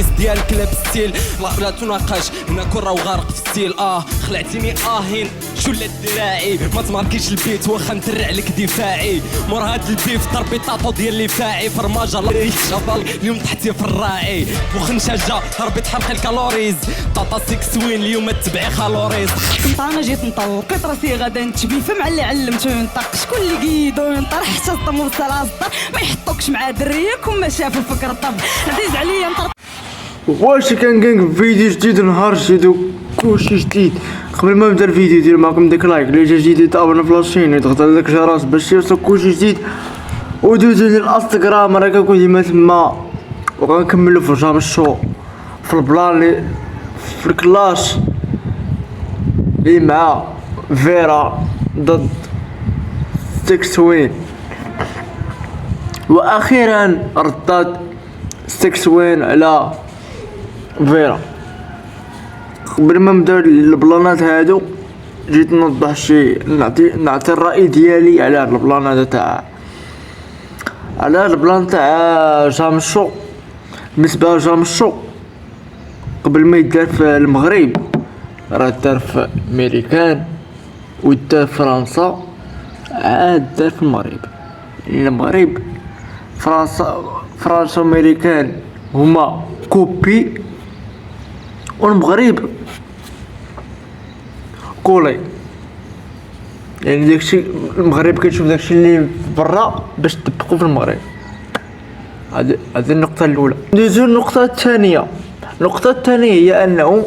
لوريس ديالك لابس ستيل لا تناقش هنا كره وغارق في ستيل خلعتيني هين شلت دراعي ما تماركيش البيت واخا نترع لك دفاعي مور هاد البيف ضربي طاطو ديال اللي فاعي فرماجه شغال اليوم تحتي في الراعي وخنشاجه ضربي تحرق الكالوريز طاطا سكسوين اليوم تبعي خالوريز انا جيت نطور لقيت راسي غادا نتشبي فمع اللي علمته ينطق شكون اللي قيدو ينطر حتى الطمو السلاطه ما يحطوكش مع دريكم ما شافوا فكره طب عزيز عليا نطر. واش كان فيديو جديد نهار جديد كلشي جديد. قبل ما نبدا الفيديو دير معكم ديك لايك اللي جا جديد تابونا في لاشين وضغط على داك الجرس باش يوصل كلشي جديد ودوزو للانستغرام راه كنكون ديما تما وغنكملو في جام الشو في البلان في الكلاش اللي مع فيرا ضد ستيكسوين واخيرا ردات ستيكسوين على فيرا. قبل ما نبداو البلانات هادو جيت نوضح شي نعطي الرأي ديالي على البلان هذا تاع على البلان تاع جامشو. بالنسبه لجامشو قبل ما يدار في المغرب راه دار في امريكان ودار في فرنسا عاد دار في المغرب. المغرب فرنسا وامريكان هما كوبي والمغرب كولي يعني داكشي المغرب كتشوف داكشي اللي برا باش تطبقو في المغرب. هذه النقطة الأولى. ندوزو النقطة الثانية. النقطة الثانية هي أنه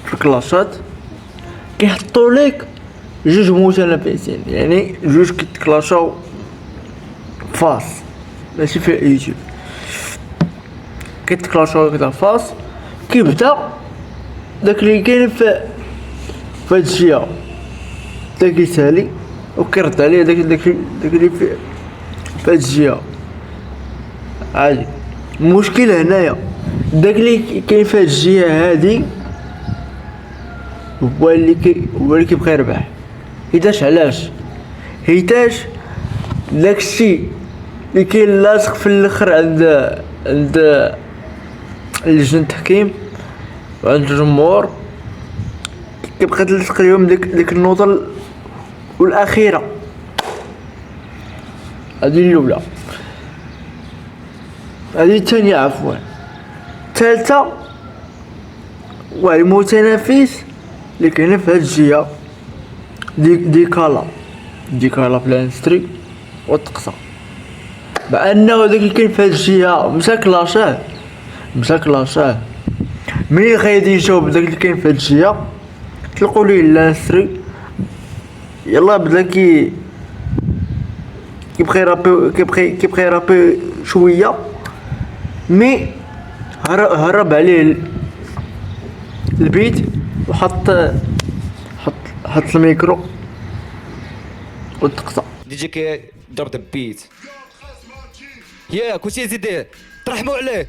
في الكلاشات كيحطو ليك جوج متنافسين يعني جوج كيتكلاشاو فاس ماشي في اليوتيوب كيتكلاشاو كدا فاس كيبدا داك اللي كاين في هاد الجهة دا كيسالي وكيرد عليه داك اللي في هاد الجهة عادي. المشكل هنايا داك اللي كاين في هاد الجهة هادي هو اللي كيبقى يربح. حيتاش علاش؟ حيتاش داكشي اللي كاين لاصق في الاخر عند لجنة التحكيم وعند الجمهور كيبقى تلصق ليهم ديك النقطة والأخيرة. هذه الأولى. هذه الثانية عفوا. الثالثة هو المتنافس اللي كاين في هاد الجهة ديكالا بلانستري والتقصى مع انه داك اللي كاين في هاد الجهة مشا كلاشاه ملي غادي يجاوب داك اللي كاين في هاد الجهة تلقوا ليه لانستري يلا بدا كيبقى يرابي شويه مي هرب عليه البيت وحط الميكرو والتقطع دي جي كي ضرب البيت يا كلشي زيد ترحموا عليه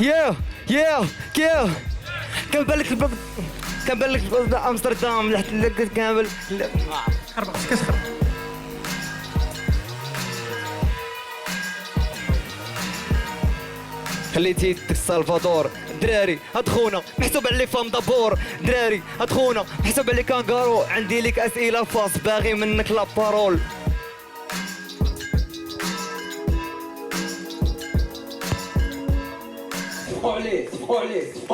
يا كان بالك امستردام لقيت كامل خربق كتخرب. خليتي السلفادور دراري هتخونا محسوب على لي فام دابور دراري هتخونا محسوب على كانغارو. عندي لك اسئله فاس باغي منك لا بارول. صفقوا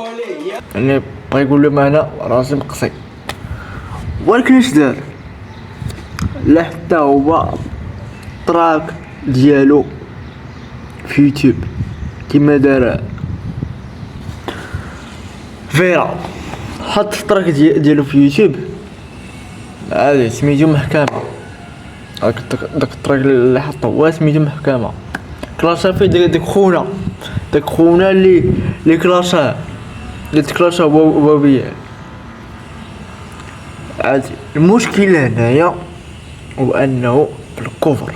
عليه يعني بغا يقول لهم انا راسي مقصي ولكن اش دار؟ لا حتى هو تراك ديالو في يوتيوب كيما دار فيرا حط التراك ديالو في يوتيوب عادي سميتو محكمة. داك التراك اللي حطو هو سميتو محكمة. كلاشا فيه داك خونا اللي كلاشاه اللي تكلاشا هو بيا عادي. المشكل هنايا هو انه الكفر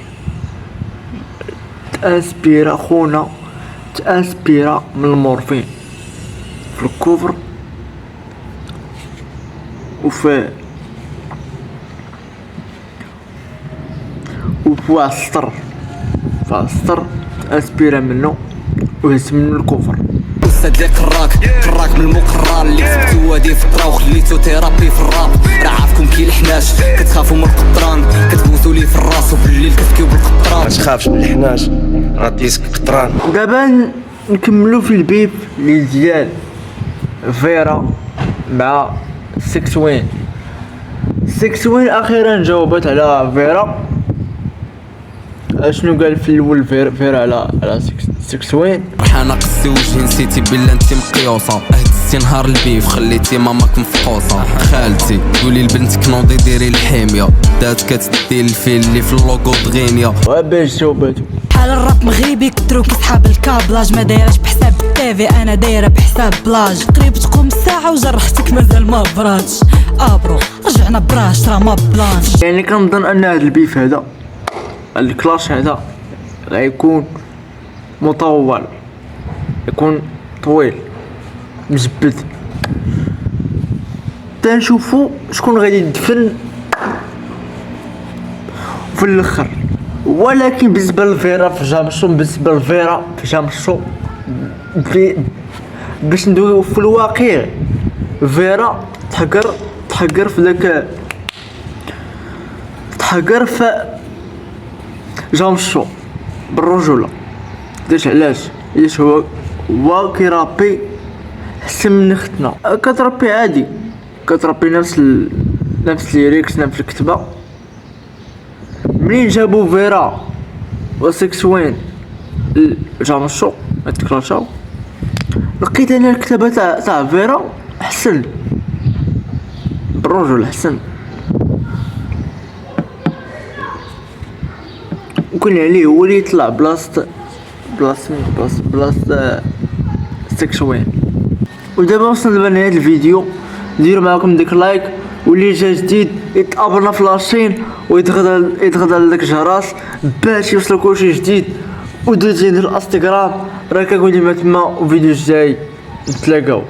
تأسبيرا خونا تأسبيرا من المورفين في الكفر وفي السطر تأسبيرا منه ويهز منو الكفر. أستاذ كراك من المقران اللي كتبتو هادي فترة وخليتو تيرابي في الراب. راه عارفكم كي الحناش كتخافو من القطران، كتبوسو ليه في الراس وبالليل كتبكيو بالقطران. متخافش من الحناش راه ديسك قطران. دابا نكملو في البيب اللي ديال فيرا مع سكسوين. سكسوين اخيرا جاوبت على فيرا. اشنو قال في الاول فيرا على سكسوين؟ انا قصي وجهي نسيتي بلا انتي مقيوصه، هدستي نهار البيف خليتي ماماك مفقوصه. خالتي قولي لبنتك نوضي ديري الحميه، دات كتدي الفيل اللي في اللوغو دغينيا. وباش جاوباتو بحال الراب مغربي كترو كيسحاب الكابلاج، ما دايرهش بحساب التيفي انا دايره بحساب بلاج. قريب تقوم الساعه وجرحتك مازال ما براتش، برو رجعنا براش راه ما بلانش. يعني كنظن ان هذا البيف هذا الكلاش هذا غيكون مطول، يكون طويل مجبد، تنشوفو شكون غادي يدفن في الاخر. ولكن بالنسبه للفيرا في جامشو باش ندويو في الواقع، فيرا تحقر في داك تحقر في جامشو بالرجوله. علاش هو كيرابي احسن من اختنا، كتربي عادي، كتربي نفس الليريكس نفس الكتابه. منين جابو فيرا وسكسوين جامشو تكلاشاو، لقيت انا الكتابه تاع فيرا احسن بالرجل احسن، وكان عليه هو اللي يطلع بلاصه سكسوين. ودابا وصلنا لنهاية الفيديو، ديروا معاكم ديك لايك، واللي جا جديد يتابنا في لاشين ويتغدى داك الجرس باش يوصلو كلشي جديد. ودوزين الانستغرام راه كنكون ديما تما، وفيديو جاي نتلاقاو.